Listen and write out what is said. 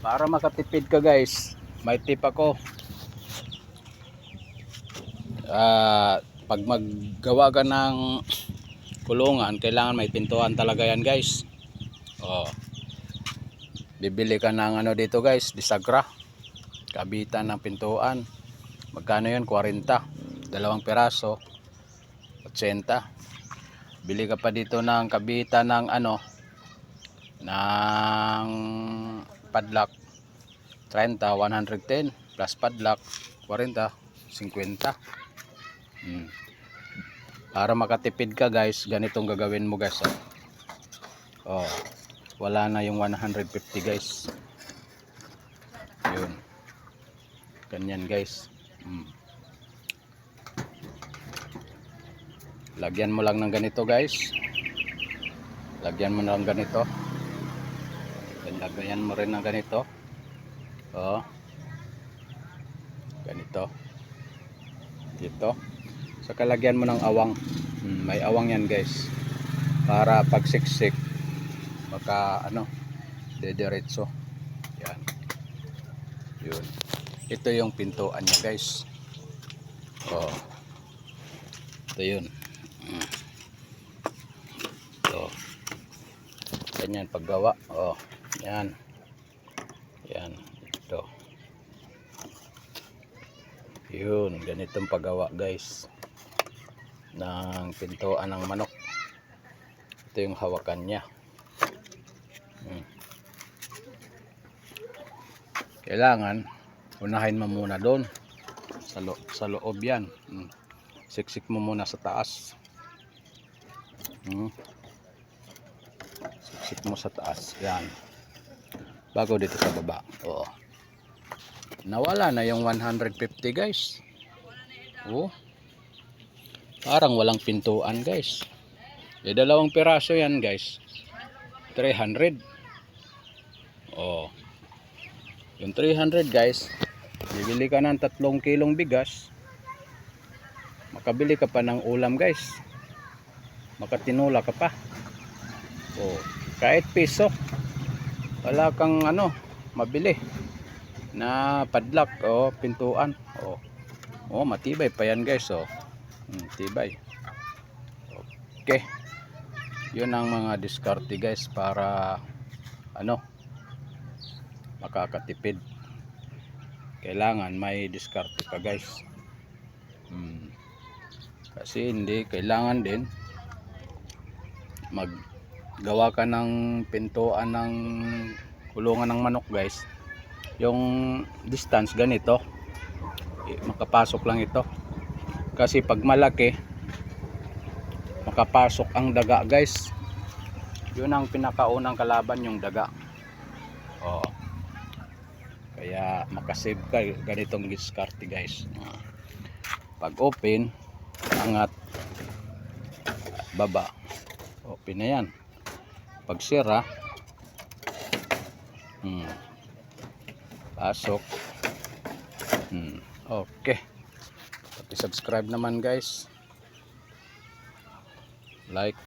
Para makatipid ka guys, may tip ako. Pag maggawa ka ng kulungan, kailangan may pintuan talaga yan guys. Bibili ka ng ano dito guys, bisagra, kabitan ng pintuan. Magkano yun? 40, dalawang piraso, 80. Bili ka pa dito ng kabitan ng ano, ng padlock, 30, 110 plus padlock 40, 50. Para makatipid ka guys, ganitong gagawin mo guys. Wala na yung 150 guys. Yun, ganyan guys. Lagyan mo lang ng ganito guys. Lagyan mo ng ganito. Lagyan mo rin ng ganito. Ganito. Dito. Saka lagyan mo ng awang. May awang yan guys. Para pag siksik, baka ano, dediretso. Yan. Yun. Ito yung pintuan niya guys. Ito yun. Ganyan paggawa. Yan. Yan. Ito. Yun. Ganitong paggawa guys ng pintuan ng manok. Ito yung hawakan niya. Kailangan unahin mo muna doon sa loob yan. Siksik mo muna sa taas. Siksik mo sa taas yan, bago dito sa baba. Nawala na yung 150 guys. Parang walang pintuan guys. Dalawang piraso yan guys, 300. Yung 300 guys, bibili ka ng 3 kilong bigas, makabili ka pa ng ulam guys, makatinula ka pa. Kahit piso wala kang ano mabili na padlock o pintuan. Matibay pa yan guys. Tibay. Okay, yun ang mga diskarte guys para ano, makakatipid. Kailangan may diskarte ka guys. Kasi hindi kailangan din maggawa ka ng pintuan ng kulungan ng manok guys, yung distance ganito, makapasok lang ito. Kasi pag malaki, makapasok ang daga guys. Yun ang pinakaunang kalaban, yung daga. Kaya makasave ka ganitong diskarte guys. Pag open, angat, baba, open na yan. Pag sira, pasok. Okay, pati subscribe naman guys, like.